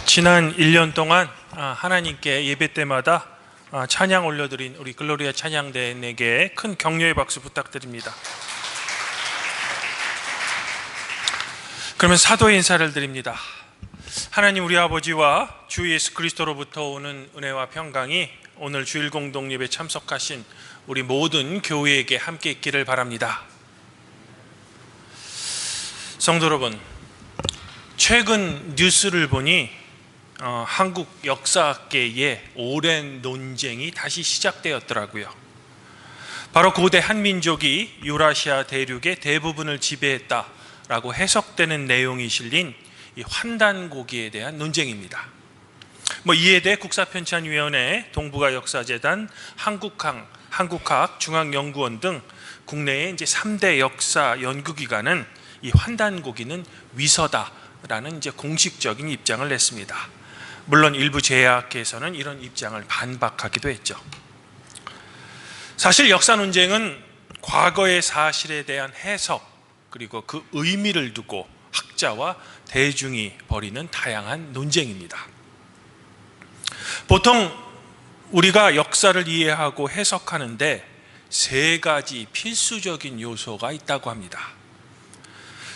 지난 1년 동안 하나님께 예배 때마다 찬양 올려드린 우리 글로리아 찬양대에게 큰 격려의 박수 부탁드립니다. 그러면 사도의 인사를 드립니다. 하나님 우리 아버지와 주 예수 그리스도로부터 오는 은혜와 평강이 오늘 주일 공동 예배 참석하신 우리 모든 교회에게 함께 있기를 바랍니다. 성도 여러분, 최근 뉴스를 보니 한국 역사학계에 오랜 논쟁이 다시 시작되었더라고요. 바로 고대 한민족이 유라시아 대륙의 대부분을 지배했다라고 해석되는 내용이 실린 이 환단고기에 대한 논쟁입니다. 이에 대해 국사편찬위원회, 동북아 역사재단, 한국학 중앙연구원 등 국내의 이제 3대 역사 연구기관은 이 환단고기는 위서다라는 이제 공식적인 입장을 냈습니다. 물론 일부 제약계에서는 이런 입장을 반박하기도 했죠. 사실 역사 논쟁은 과거의 사실에 대한 해석 그리고 그 의미를 두고 학자와 대중이 벌이는 다양한 논쟁입니다. 보통 우리가 역사를 이해하고 해석하는데 세 가지 필수적인 요소가 있다고 합니다.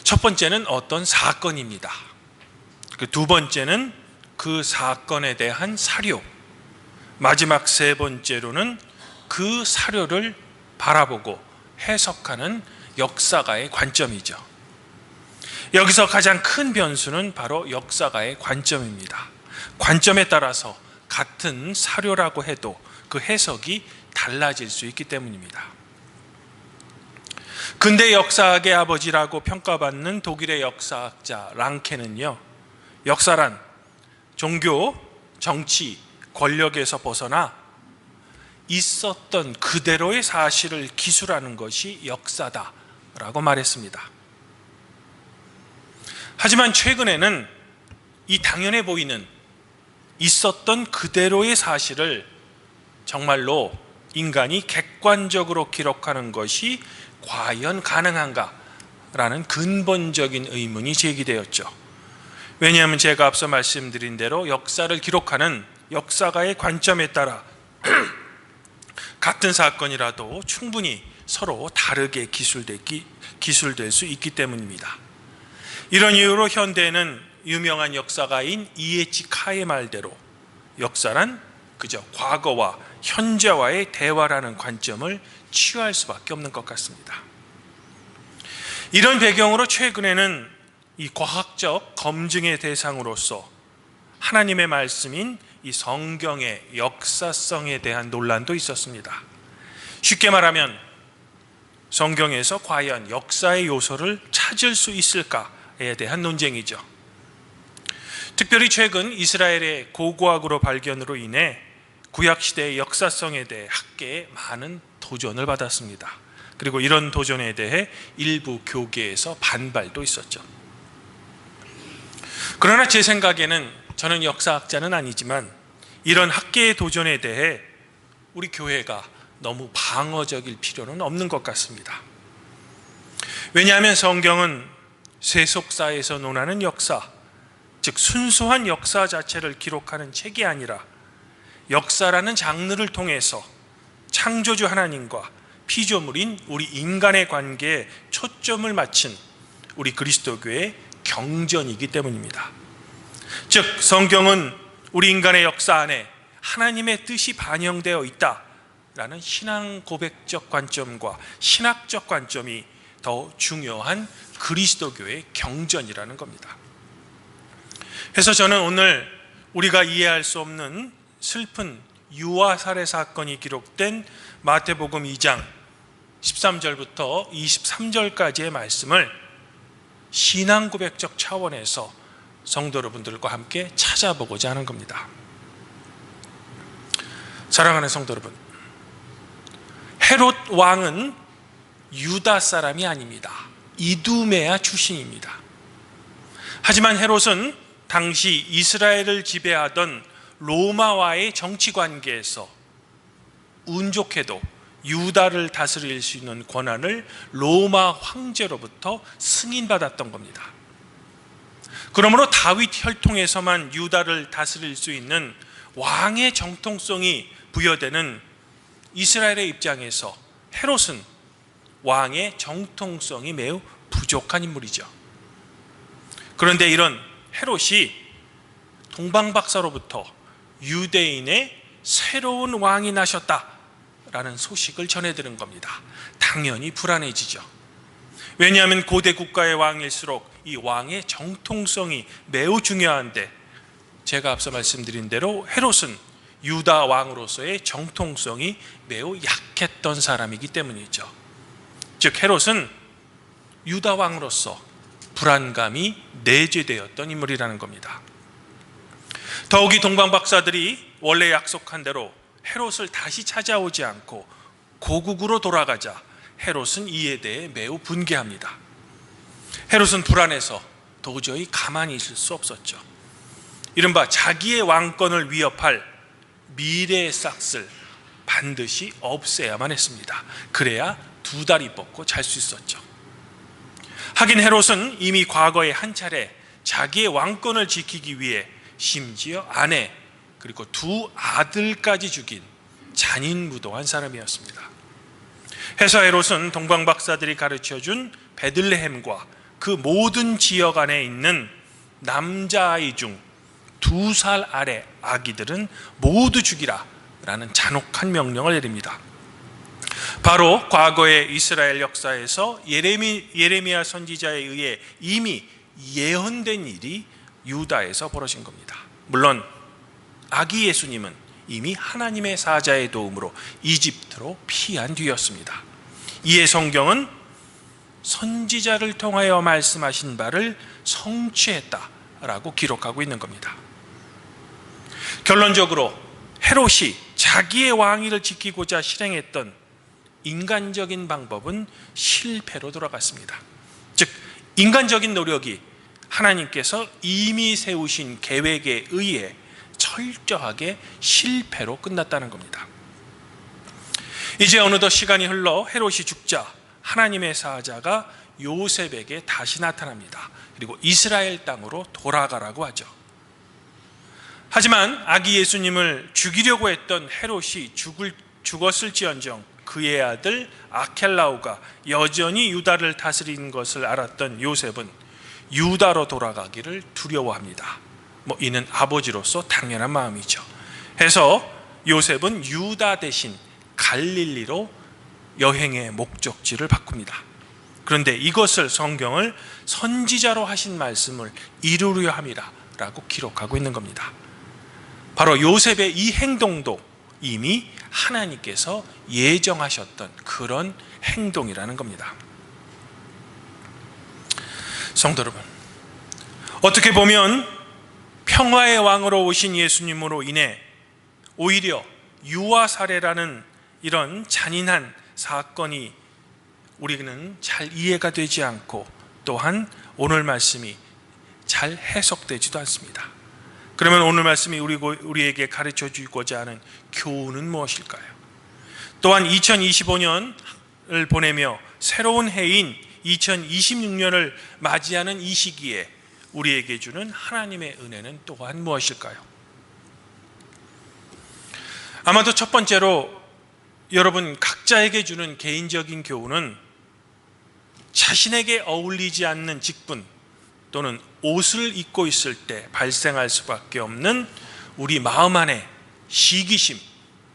첫 번째는 어떤 사건입니다. 두 번째는 그 사건에 대한 사료, 마지막 세 번째로는 그 사료를 바라보고 해석하는 역사가의 관점이죠. 여기서 가장 큰 변수는 바로 역사가의 관점입니다. 관점에 따라서 같은 사료라고 해도 그 해석이 달라질 수 있기 때문입니다. 근대 역사학의 아버지라고 평가받는 독일의 역사학자 랑케는요, 역사란 종교, 정치, 권력에서 벗어나 있었던 그대로의 사실을 기술하는 것이 역사다라고 말했습니다. 하지만 최근에는 이 당연해 보이는 있었던 그대로의 사실을 정말로 인간이 객관적으로 기록하는 것이 과연 가능한가라는 근본적인 의문이 제기되었죠. 왜냐하면 제가 앞서 말씀드린 대로 역사를 기록하는 역사가의 관점에 따라 같은 사건이라도 충분히 서로 다르게 기술될 수 있기 때문입니다. 이런 이유로 현대에는 유명한 역사가인 이에치 카의 말대로 역사란 그저 과거와 현재와의 대화라는 관점을 취할 수밖에 없는 것 같습니다. 이런 배경으로 최근에는 이 과학적 검증의 대상으로서 하나님의 말씀인 이 성경의 역사성에 대한 논란도 있었습니다. 쉽게 말하면 성경에서 과연 역사의 요소를 찾을 수 있을까에 대한 논쟁이죠. 특별히 최근 이스라엘의 고고학으로 발견으로 인해 구약시대의 역사성에 대해 학계에 많은 도전을 받았습니다. 그리고 이런 도전에 대해 일부 교계에서 반발도 있었죠. 그러나 제 생각에는 저는 역사학자는 아니지만 이런 학계의 도전에 대해 우리 교회가 너무 방어적일 필요는 없는 것 같습니다. 왜냐하면 성경은 세속사에서 논하는 역사, 즉 순수한 역사 자체를 기록하는 책이 아니라 역사라는 장르를 통해서 창조주 하나님과 피조물인 우리 인간의 관계에 초점을 맞춘 우리 그리스도교의 경전이기 때문입니다. 즉 성경은 우리 인간의 역사 안에 하나님의 뜻이 반영되어 있다라는 신앙 고백적 관점과 신학적 관점이 더 중요한 그리스도교의 경전이라는 겁니다. 그래서 저는 오늘 우리가 이해할 수 없는 슬픈 유아 살해 사건이 기록된 마태복음 2장 13절부터 23절까지의 말씀을 신앙 고백적 차원에서 성도 여러분들과 함께 찾아보고자 하는 겁니다. 사랑하는 성도 여러분, 헤롯 왕은 유다 사람이 아닙니다. 이두메아 출신입니다. 하지만 헤롯은 당시 이스라엘을 지배하던 로마와의 정치 관계에서 운 좋게도 유다를 다스릴 수 있는 권한을 로마 황제로부터 승인받았던 겁니다. 그러므로 다윗 혈통에서만 유다를 다스릴 수 있는 왕의 정통성이 부여되는 이스라엘의 입장에서 헤롯은 왕의 정통성이 매우 부족한 인물이죠. 그런데 이런 헤롯이 동방박사로부터 유대인의 새로운 왕이 나셨다라는 소식을 전해들은 겁니다. 당연히 불안해지죠. 왜냐하면 고대 국가의 왕일수록 이 왕의 정통성이 매우 중요한데, 제가 앞서 말씀드린 대로 헤롯은 유다 왕으로서의 정통성이 매우 약했던 사람이기 때문이죠. 즉 헤롯은 유다 왕으로서 불안감이 내재되었던 인물이라는 겁니다. 더욱이 동방박사들이 원래 약속한 대로 헤롯을 다시 찾아오지 않고 고국으로 돌아가자 헤롯은 이에 대해 매우 분개합니다. 헤롯은 불안해서 도저히 가만히 있을 수 없었죠. 이른바 자기의 왕권을 위협할 미래의 싹을 반드시 없애야만 했습니다. 그래야 두 다리 뻗고 잘 수 있었죠. 하긴 헤롯은 이미 과거에 한 차례 자기의 왕권을 지키기 위해 심지어 아내 그리고 두 아들까지 죽인 잔인무도한 사람이었습니다. 해서 헤롯은 동방박사들이 가르쳐준 베들레헴과 그 모든 지역 안에 있는 남자아이 중 2살 아래 아기들은 모두 죽이라 라는 잔혹한 명령을 내립니다. 바로 과거의 이스라엘 역사에서 예레미야 선지자에 의해 이미 예언된 일이 유다에서 벌어진 겁니다. 물론 아기 예수님은 이미 하나님의 사자의 도움으로 이집트로 피한 뒤였습니다. 이에 성경은 선지자를 통하여 말씀하신 바를 성취했다라고 기록하고 있는 겁니다. 결론적으로 헤롯이 자기의 왕위를 지키고자 실행했던 인간적인 방법은 실패로 돌아갔습니다. 즉 인간적인 노력이 하나님께서 이미 세우신 계획에 의해 철저하게 실패로 끝났다는 겁니다. 이제 어느덧 시간이 흘러 헤롯이 죽자 하나님의 사자가 요셉에게 다시 나타납니다. 그리고 이스라엘 땅으로 돌아가라고 하죠. 하지만 아기 예수님을 죽이려고 했던 헤롯이 죽었을지언정 그의 아들 아켈라오가 여전히 유다를 다스리는 것을 알았던 요셉은 유다로 돌아가기를 두려워합니다. 이는 아버지로서 당연한 마음이죠. 해서 요셉은 유다 대신 갈릴리로 여행의 목적지를 바꿉니다. 그런데 이것을 성경을 선지자로 하신 말씀을 이루려 함이라 라고 기록하고 있는 겁니다. 바로 요셉의 이 행동도 이미 하나님께서 예정하셨던 그런 행동이라는 겁니다. 성도 여러분, 어떻게 보면 평화의 왕으로 오신 예수님으로 인해 오히려 유아 살해라는 이런 잔인한 사건이 우리는 잘 이해가 되지 않고 또한 오늘 말씀이 잘 해석되지도 않습니다. 그러면 오늘 말씀이 우리에게 가르쳐 주고자 하는 교훈은 무엇일까요? 또한 2025년을 보내며 새로운 해인 2026년을 맞이하는 이 시기에 우리에게 주는 하나님의 은혜는 또한 무엇일까요? 아마도 첫 번째로 여러분 각자에게 주는 개인적인 교훈은 자신에게 어울리지 않는 직분 또는 옷을 입고 있을 때 발생할 수밖에 없는 우리 마음 안에 시기심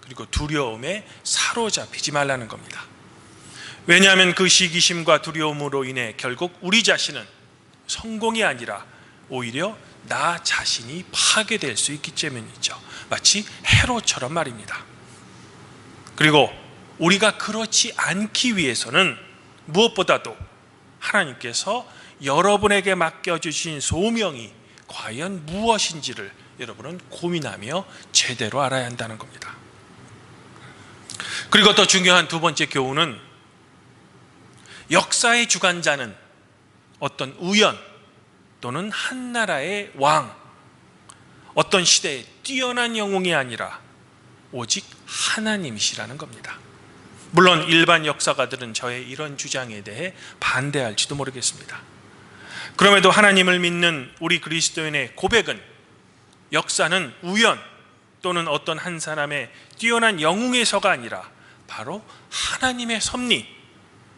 그리고 두려움에 사로잡히지 말라는 겁니다. 왜냐하면 그 시기심과 두려움으로 인해 결국 우리 자신은 성공이 아니라 오히려 나 자신이 파괴될 수 있기 때문이죠. 마치 헤롯처럼 말입니다. 그리고 우리가 그렇지 않기 위해서는 무엇보다도 하나님께서 여러분에게 맡겨주신 소명이 과연 무엇인지를 여러분은 고민하며 제대로 알아야 한다는 겁니다. 그리고 더 중요한 두 번째 교훈은 역사의 주관자는 어떤 우연 또는 한 나라의 왕, 어떤 시대의 뛰어난 영웅이 아니라 오직 하나님이시라는 겁니다. 물론 일반 역사가들은 저의 이런 주장에 대해 반대할지도 모르겠습니다. 그럼에도 하나님을 믿는 우리 그리스도인의 고백은, 역사는 우연 또는 어떤 한 사람의 뛰어난 영웅에서가 아니라 바로 하나님의 섭리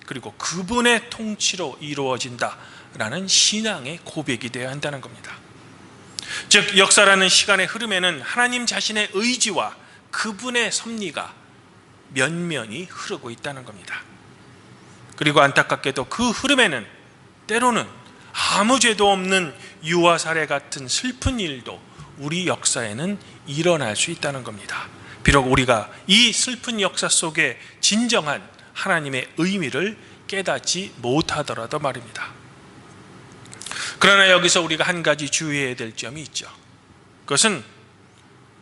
그리고 그분의 통치로 이루어진다라는 신앙의 고백이 되어야 한다는 겁니다. 즉 역사라는 시간의 흐름에는 하나님 자신의 의지와 그분의 섭리가 면면이 흐르고 있다는 겁니다. 그리고 안타깝게도 그 흐름에는 때로는 아무 죄도 없는 유아 사례 같은 슬픈 일도 우리 역사에는 일어날 수 있다는 겁니다. 비록 우리가 이 슬픈 역사 속에 진정한 하나님의 의미를 깨닫지 못하더라도 말입니다. 그러나 여기서 우리가 한 가지 주의해야 될 점이 있죠. 그것은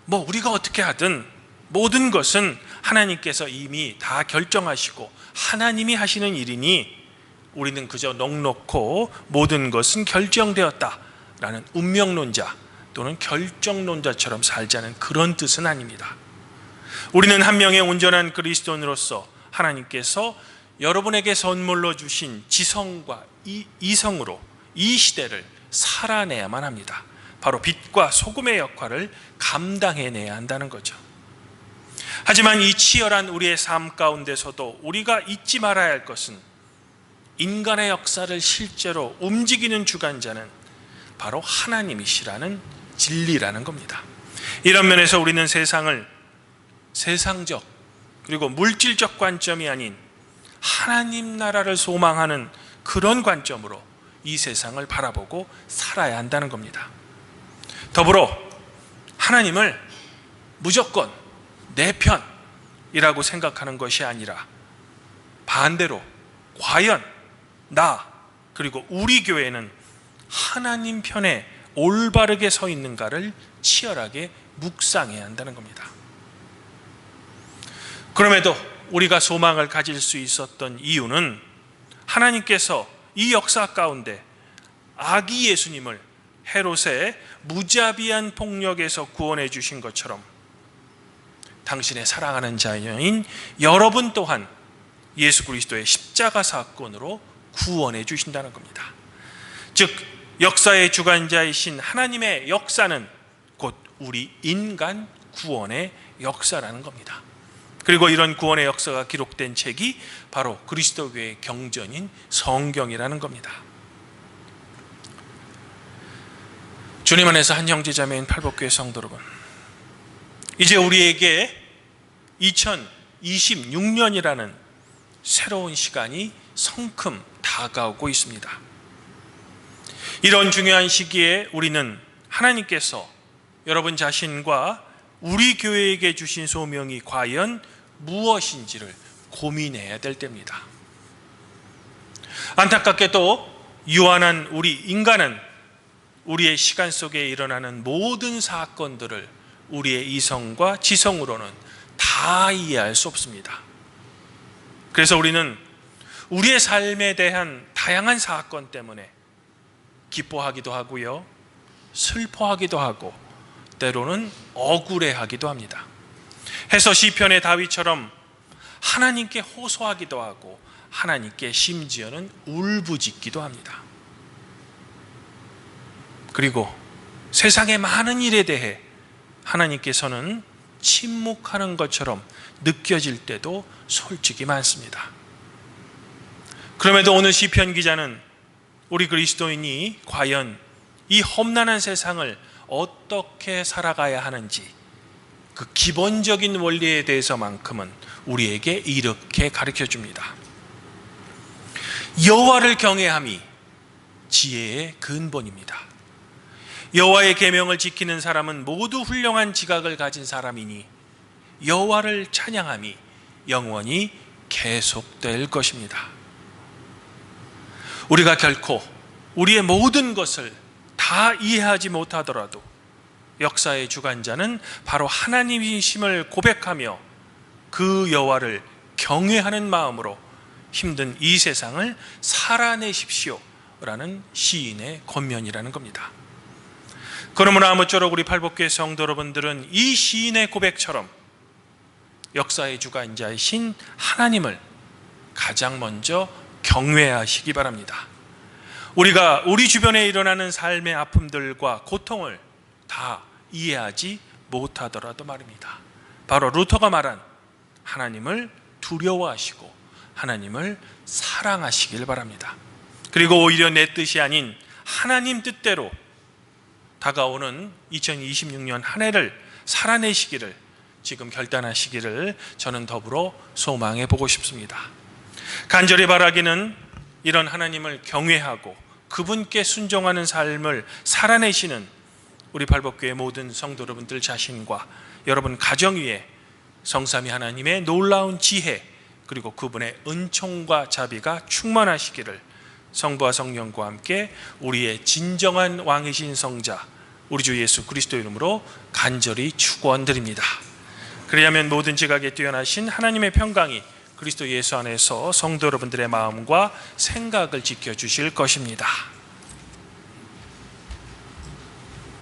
우리가 어떻게 하든 모든 것은 하나님께서 이미 다 결정하시고 하나님이 하시는 일이니 우리는 그저 넋놓고 모든 것은 결정되었다라는 운명론자 또는 결정론자처럼 살자는 그런 뜻은 아닙니다. 우리는 한 명의 온전한 그리스도인으로서 하나님께서 여러분에게 선물로 주신 지성과 이성으로 이 시대를 살아내야만 합니다. 바로 빛과 소금의 역할을 감당해내야 한다는 거죠. 하지만 이 치열한 우리의 삶 가운데서도 우리가 잊지 말아야 할 것은 인간의 역사를 실제로 움직이는 주관자는 바로 하나님이시라는 진리라는 겁니다. 이런 면에서 우리는 세상을 세상적 그리고 물질적 관점이 아닌 하나님 나라를 소망하는 그런 관점으로 이 세상을 바라보고 살아야 한다는 겁니다. 더불어 하나님을 무조건 내 편이라고 생각하는 것이 아니라 반대로 과연 나 그리고 우리 교회는 하나님 편에 올바르게 서 있는가를 치열하게 묵상해야 한다는 겁니다. 그럼에도 우리가 소망을 가질 수 있었던 이유는 하나님께서 이 역사 가운데 아기 예수님을 헤롯의 무자비한 폭력에서 구원해 주신 것처럼 당신의 사랑하는 자녀인 여러분 또한 예수 그리스도의 십자가 사건으로 구원해 주신다는 겁니다. 즉 역사의 주관자이신 하나님의 역사는 곧 우리 인간 구원의 역사라는 겁니다. 그리고 이런 구원의 역사가 기록된 책이 바로 그리스도교의 경전인 성경이라는 겁니다. 주님 안에서 한 형제자매인 팔복교회 성도 여러분, 이제 우리에게 2026년이라는 새로운 시간이 성큼 다가오고 있습니다. 이런 중요한 시기에 우리는 하나님께서 여러분 자신과 우리 교회에게 주신 소명이 과연 무엇인지를 고민해야 될 때입니다. 안타깝게도 유한한 우리 인간은 우리의 시간 속에 일어나는 모든 사건들을 우리의 이성과 지성으로는 다 이해할 수 없습니다. 그래서 우리는 우리의 삶에 대한 다양한 사건 때문에 기뻐하기도 하고요, 슬퍼하기도 하고 때로는 억울해하기도 합니다. 해서 시편의 다윗처럼 하나님께 호소하기도 하고 하나님께 심지어는 울부짖기도 합니다. 그리고 세상의 많은 일에 대해 하나님께서는 침묵하는 것처럼 느껴질 때도 솔직히 많습니다. 그럼에도 오늘 시편 기자는 우리 그리스도인이 과연 이 험난한 세상을 어떻게 살아가야 하는지 그 기본적인 원리에 대해서만큼은 우리에게 이렇게 가르쳐 줍니다. 여호와를 경외함이 지혜의 근본입니다. 여호와의 계명을 지키는 사람은 모두 훌륭한 지각을 가진 사람이니 여호와를 찬양함이 영원히 계속될 것입니다. 우리가 결코 우리의 모든 것을 다 이해하지 못하더라도 역사의 주관자는 바로 하나님이심을 고백하며 그 여호와를 경외하는 마음으로 힘든 이 세상을 살아내십시오 라는 시인의 권면이라는 겁니다. 그러므로 아무쪼록 우리 팔복교회 성도 여러분들은 이 시인의 고백처럼 역사의 주관자이신 하나님을 가장 먼저 경외하시기 바랍니다. 우리가 우리 주변에 일어나는 삶의 아픔들과 고통을 다 이해하지 못하더라도 말입니다. 바로 루터가 말한 하나님을 두려워하시고 하나님을 사랑하시길 바랍니다. 그리고 오히려 내 뜻이 아닌 하나님 뜻대로 다가오는 2026년 한 해를 살아내시기를 지금 결단하시기를 저는 더불어 소망해 보고 싶습니다. 간절히 바라기는 이런 하나님을 경외하고 그분께 순종하는 삶을 살아내시는 우리 발복교회 모든 성도 여러분들 자신과 여러분 가정 위에 성삼위 하나님의 놀라운 지혜 그리고 그분의 은총과 자비가 충만하시기를 성부와 성령과 함께 우리의 진정한 왕이신 성자 우리 주 예수 그리스도 이름으로 간절히 축원드립니다. 그리하면 모든 지각에 뛰어나신 하나님의 평강이 그리스도 예수 안에서 성도 여러분들의 마음과 생각을 지켜주실 것입니다.